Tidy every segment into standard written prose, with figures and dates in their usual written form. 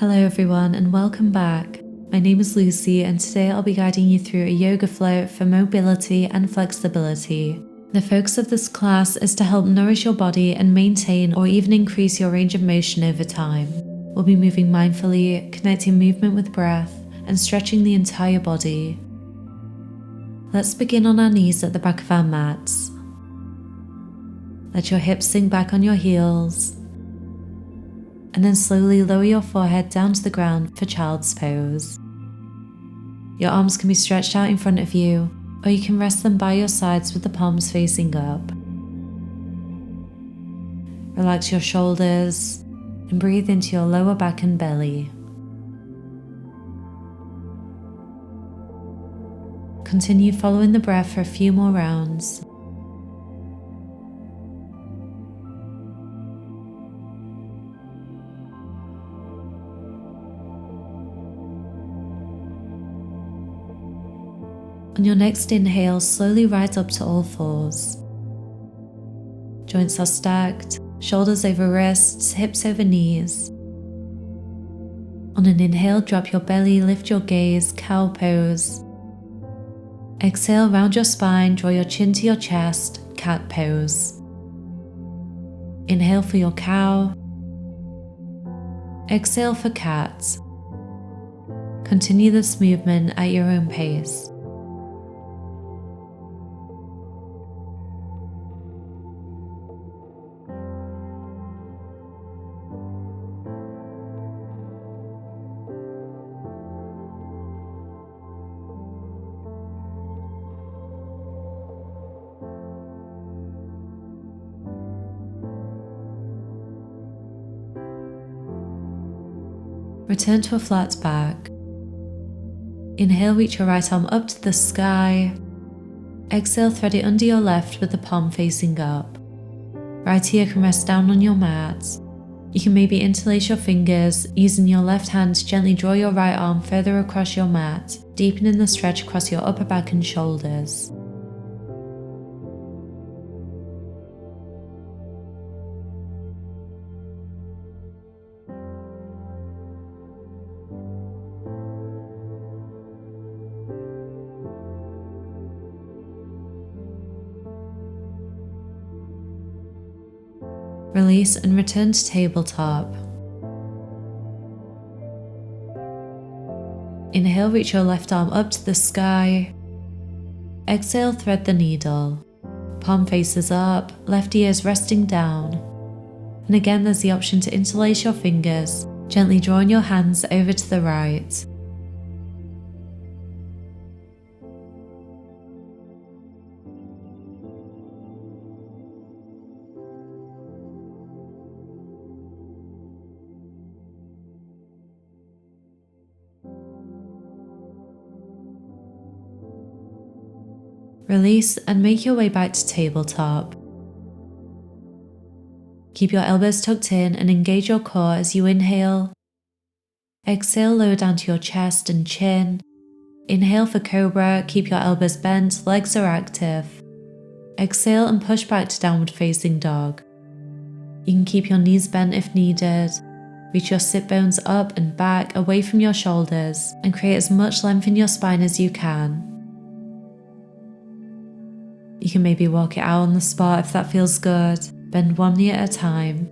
Hello everyone and welcome back. My name is Lucy and today I'll be guiding you through a yoga flow for mobility and flexibility. The focus of this class is to help nourish your body and maintain or even increase your range of motion over time. We'll be moving mindfully, connecting movement with breath, and stretching the entire body. Let's begin on our knees at the back of our mats. Let your hips sink back on your heels, and then slowly lower your forehead down to the ground for child's pose. Your arms can be stretched out in front of you, or you can rest them by your sides with the palms facing up. Relax your shoulders and breathe into your lower back and belly. Continue following the breath for a few more rounds. On your next inhale, slowly rise up to all fours. Joints are stacked, shoulders over wrists, hips over knees. On an inhale, drop your belly, lift your gaze, cow pose. Exhale, round your spine, draw your chin to your chest, cat pose. Inhale for your cow. Exhale for cat. Continue this movement at your own pace. Return to a flat back. Inhale, reach your right arm up to the sky. Exhale, thread it under your left with the palm facing up. Right ear can rest down on your mat. You can maybe interlace your fingers, using your left hand to gently draw your right arm further across your mat, deepening the stretch across your upper back and shoulders. Release and return to tabletop. Inhale, reach your left arm up to the sky. Exhale, thread the needle. Palm faces up, left ear is resting down. And again, there's the option to interlace your fingers, gently drawing your hands over to the right. Release and make your way back to tabletop. Keep your elbows tucked in and engage your core as you inhale. Exhale, lower down to your chest and chin. Inhale for Cobra, keep your elbows bent, legs are active. Exhale and push back to downward facing dog. You can keep your knees bent if needed. Reach your sit bones up and back away from your shoulders and create as much length in your spine as you can. You can maybe walk it out on the spot if that feels good. Bend one knee at a time.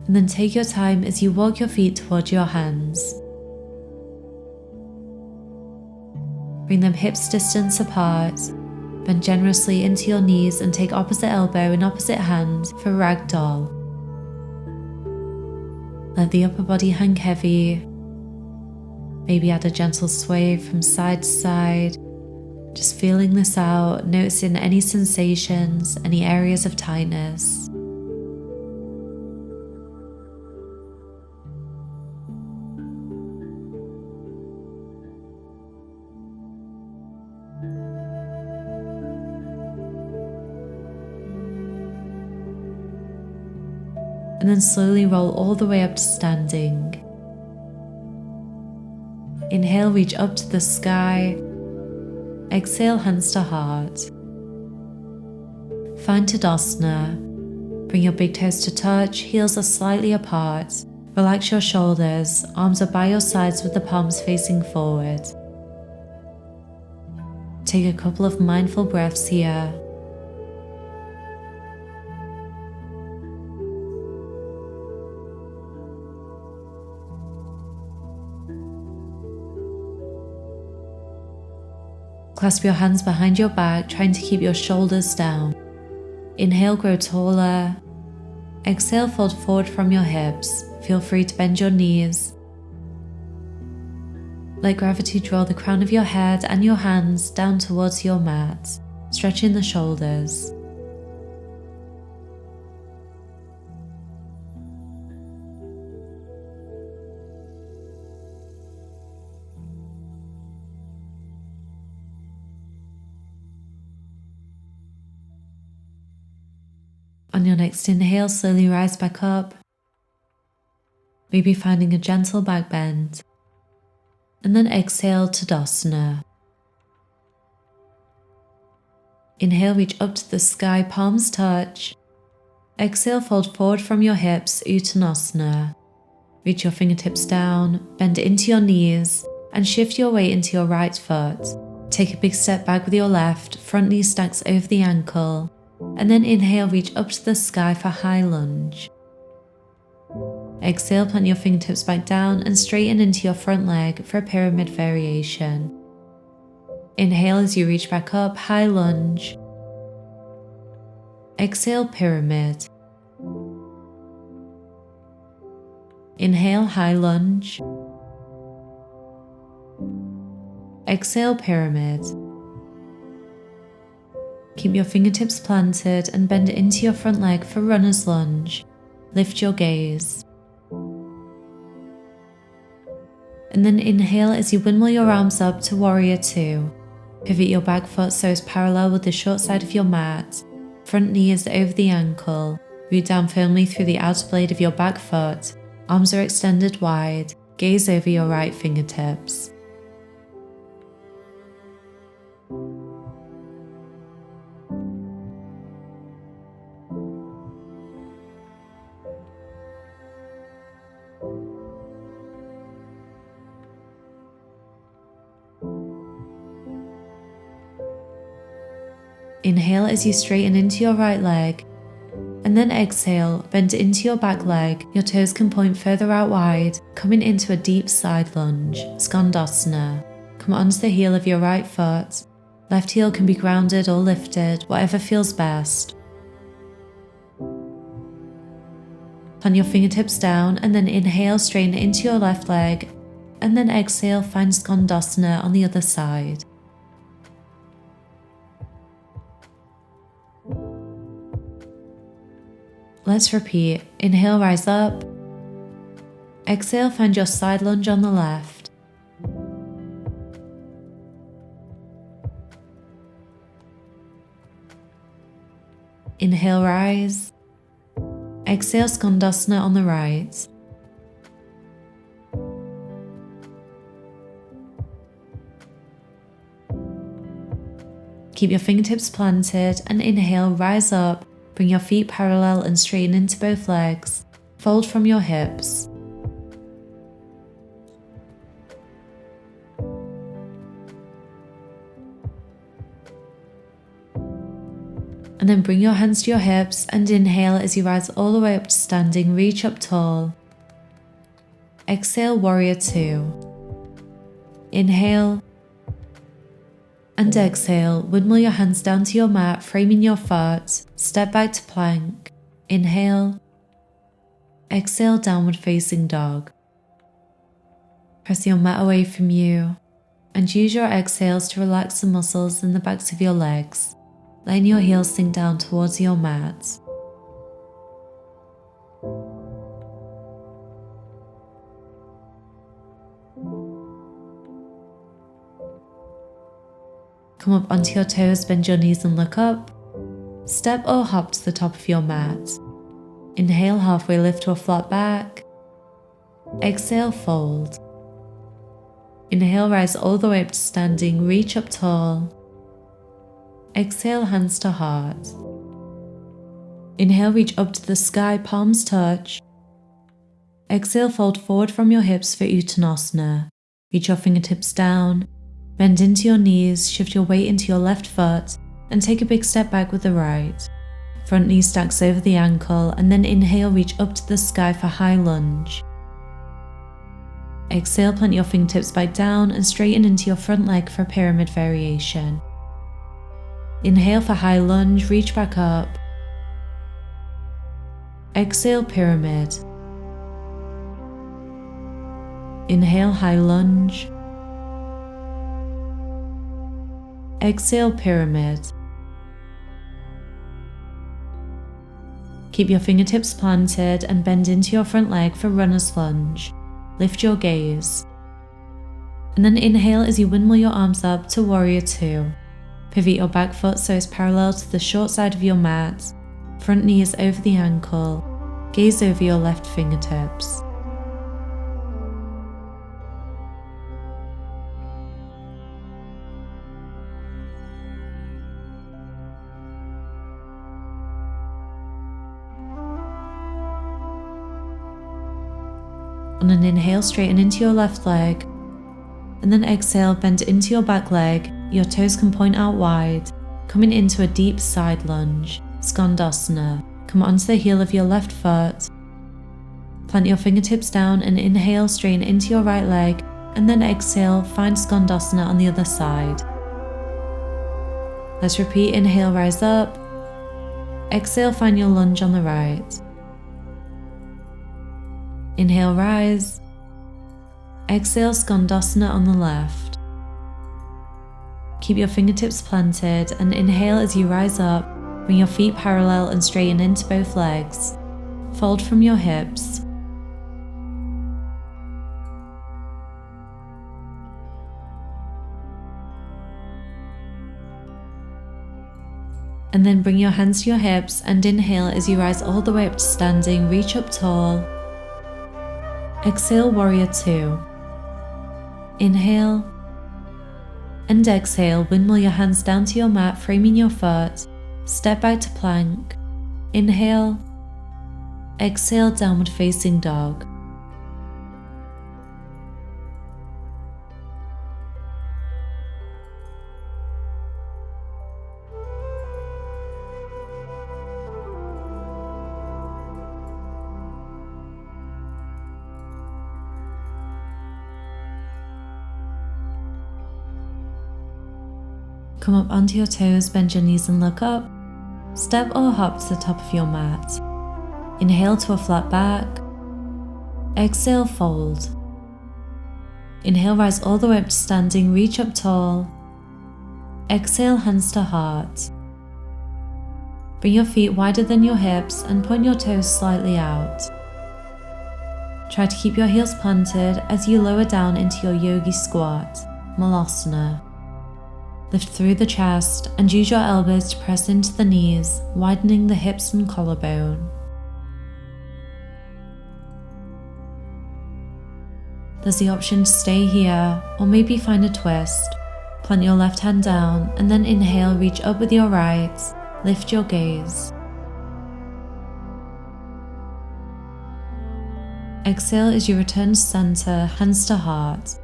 And then take your time as you walk your feet towards your hands. Bring them hips distance apart. Bend generously into your knees and take opposite elbow and opposite hand for ragdoll. Let the upper body hang heavy. Maybe add a gentle sway from side to side. Just feeling this out, noticing any sensations, any areas of tightness. and then slowly roll all the way up to standing. Inhale, reach up to the sky. Exhale, hands to heart. Find Tadasana. Bring your big toes to touch, heels are slightly apart. Relax your shoulders, arms are by your sides with the palms facing forward. Take a couple of mindful breaths here. Clasp your hands behind your back, trying to keep your shoulders down. Inhale, grow taller. Exhale, fold forward from your hips. Feel free to bend your knees. Let gravity draw the crown of your head and your hands down towards your mat, stretching the shoulders. On your next inhale, slowly rise back up, maybe finding a gentle back bend, and then exhale, Tadasana. Inhale, reach up to the sky, palms touch. Exhale, fold forward from your hips, Uttanasana. Reach your fingertips down, bend into your knees, and shift your weight into your right foot. Take a big step back with your left, front knee stacks over the ankle, and then inhale, reach up to the sky for high lunge. Exhale, plant your fingertips back down and straighten into your front leg for a pyramid variation. Inhale as you reach back up, high lunge. Exhale, pyramid. Inhale, high lunge. Exhale, pyramid. Keep your fingertips planted and bend into your front leg for runner's lunge. Lift your gaze. And then inhale as you windmill your arms up to warrior two. Pivot your back foot so it's parallel with the short side of your mat. Front knee is over the ankle. Root down firmly through the outer blade of your back foot. Arms are extended wide. Gaze over your right fingertips. Inhale as you straighten into your right leg, and then exhale, bend into your back leg. Your toes can point further out wide, coming into a deep side lunge, Skandasana. Come onto the heel of your right foot. Left heel can be grounded or lifted, whatever feels best. Plant your fingertips down and then inhale, straighten into your left leg, and then exhale, find Skandasana on the other side. Let's repeat. Inhale, rise up. Exhale, find your side lunge on the left. Inhale, rise. Exhale, Skandasana on the right. Keep your fingertips planted and inhale, rise up. Bring your feet parallel and straighten into both legs. Fold from your hips. And then bring your hands to your hips and inhale as you rise all the way up to standing, reach up tall. Exhale, warrior two. Inhale. And exhale, windmill your hands down to your mat, framing your foot. Step back to plank. Inhale. Exhale, downward facing dog. Press your mat away from you and use your exhales to relax the muscles in the backs of your legs, letting your heels sink down towards your mat. Come up onto your toes, bend your knees and look up. Step or hop to the top of your mat. Inhale, halfway lift to a flat back. Exhale, fold. Inhale, rise all the way up to standing, reach up tall. Exhale, hands to heart. Inhale, reach up to the sky, palms touch. Exhale, fold forward from your hips for Uttanasana. Reach your fingertips down, bend into your knees, shift your weight into your left foot, and take a big step back with the right. Front knee stacks over the ankle, and then inhale, reach up to the sky for high lunge. Exhale, plant your fingertips back down and straighten into your front leg for a pyramid variation. Inhale for high lunge, reach back up. Exhale, pyramid. Inhale, high lunge. Exhale, pyramid. Keep your fingertips planted and bend into your front leg for runner's lunge. Lift your gaze. And then inhale as you windmill your arms up to warrior two. Pivot your back foot so it's parallel to the short side of your mat. Front knee is over the ankle. Gaze over your left fingertips. On an inhale, straighten into your left leg, and then exhale, bend into your back leg. Your toes can point out wide, coming into a deep side lunge, Skandasana. Come onto the heel of your left foot. Plant your fingertips down and inhale, straighten into your right leg, and then exhale, find Skandasana on the other side. Let's repeat. Inhale, rise up. Exhale, find your lunge on the right. Inhale, rise. Exhale, Skandasana on the left. Keep your fingertips planted and inhale as you rise up. Bring your feet parallel and straighten into both legs. Fold from your hips. And then bring your hands to your hips and inhale as you rise all the way up to standing, reach up tall. Exhale, warrior two. Inhale and exhale, windmill your hands down to your mat, framing your foot. Step back to plank. Inhale. Exhale, downward facing dog. Come up onto your toes, bend your knees and look up. Step or hop to the top of your mat. Inhale to a flat back. Exhale, fold. Inhale, rise all the way up to standing, reach up tall. Exhale, hands to heart. Bring your feet wider than your hips and point your toes slightly out. Try to keep your heels planted as you lower down into your yogi squat, Malasana. Lift through the chest and use your elbows to press into the knees, widening the hips and collarbone. There's the option to stay here or maybe find a twist. Plant your left hand down and then inhale, reach up with your right, lift your gaze. Exhale as you return to center, hands to heart.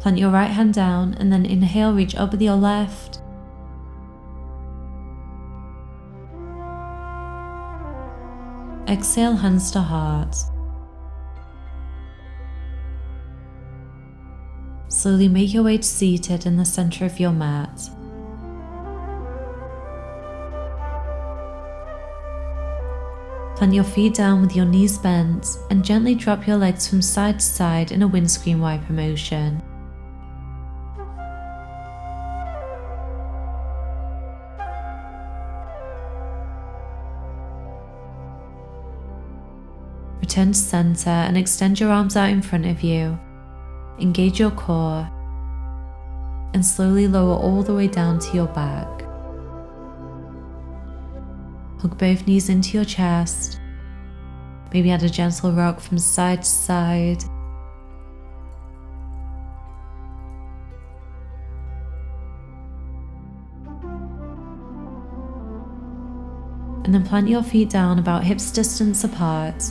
Plant your right hand down and then inhale, reach up with your left. Exhale, hands to heart. Slowly make your way to seated in the center of your mat. Plant your feet down with your knees bent and gently drop your legs from side to side in a windscreen wiper motion. Return to center and extend your arms out in front of you. Engage your core and slowly lower all the way down to your back. Hug both knees into your chest. Maybe add a gentle rock from side to side. And then plant your feet down about hips distance apart.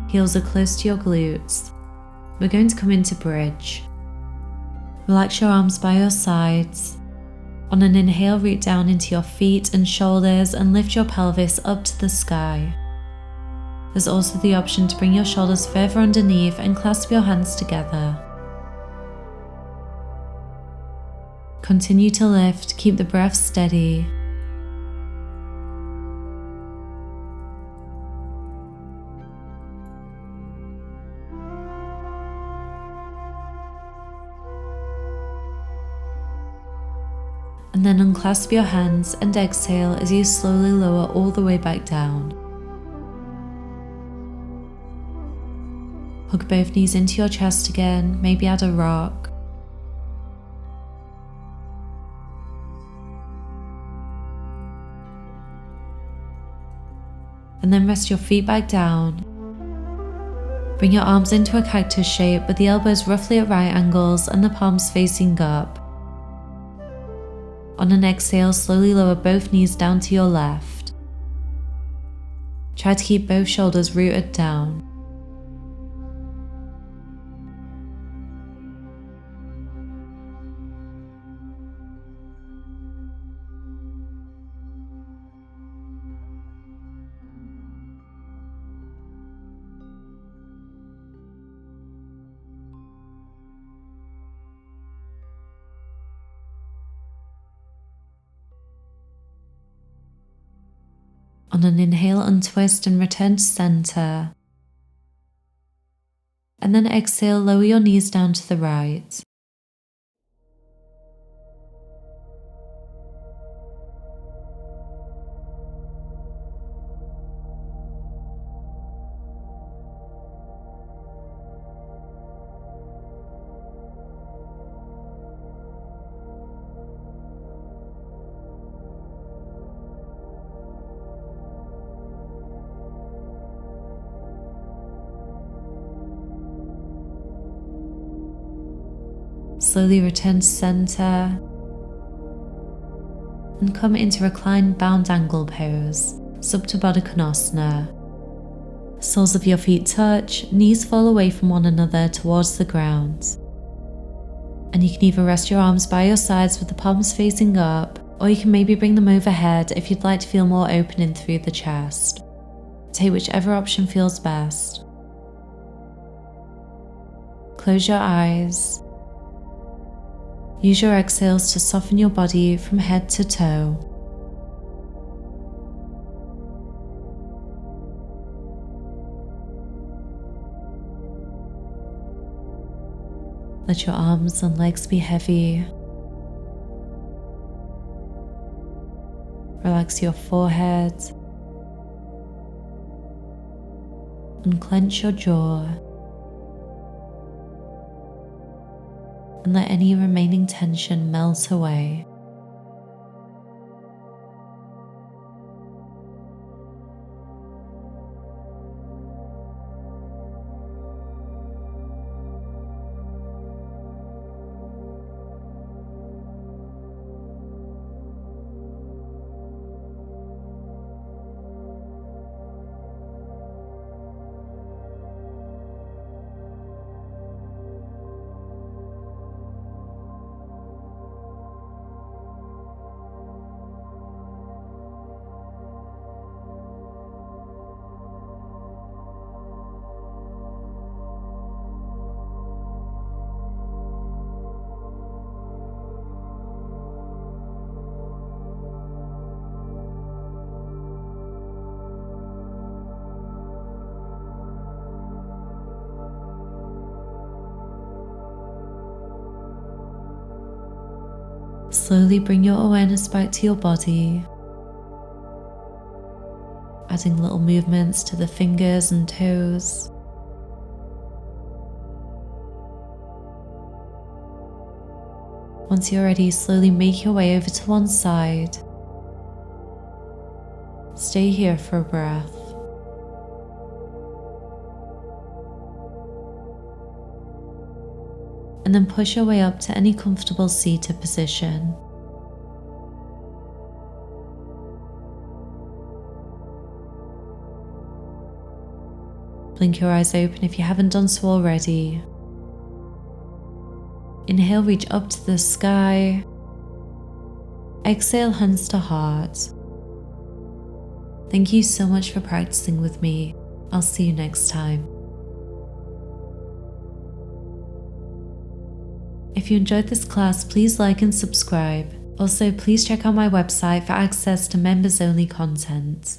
Heels are close to your glutes. We're going to come into bridge. Relax your arms by your sides. On an inhale, root down into your feet and shoulders and lift your pelvis up to the sky. There's also the option to bring your shoulders further underneath and clasp your hands together. Continue to lift, keep the breath steady. And then unclasp your hands and exhale as you slowly lower all the way back down. Hug both knees into your chest again, maybe add a rock. And then rest your feet back down. Bring your arms into a cactus shape with the elbows roughly at right angles and the palms facing up. On an exhale, slowly lower both knees down to your left. Try to keep both shoulders rooted down. On an inhale, untwist and return to center. And then exhale, lower your knees down to the right. Slowly return to center and come into reclined bound angle pose, Supine Uttanasana. Soles of your feet touch, knees fall away from one another towards the ground. And you can either rest your arms by your sides with the palms facing up, or you can maybe bring them overhead if you'd like to feel more opening through the chest. Take whichever option feels best. Close your eyes. Use your exhales to soften your body from head to toe. Let your arms and legs be heavy. Relax your forehead. Unclench your jaw. And let any remaining tension melt away. Slowly bring your awareness back to your body, adding little movements to the fingers and toes. Once you're ready, slowly make your way over to one side. Stay here for a breath. And then push your way up to any comfortable seated position. Blink your eyes open if you haven't done so already. Inhale, reach up to the sky. Exhale, hands to heart. Thank you so much for practicing with me. I'll see you next time. If you enjoyed this class, please like and subscribe. Also, please check out my website for access to members-only content.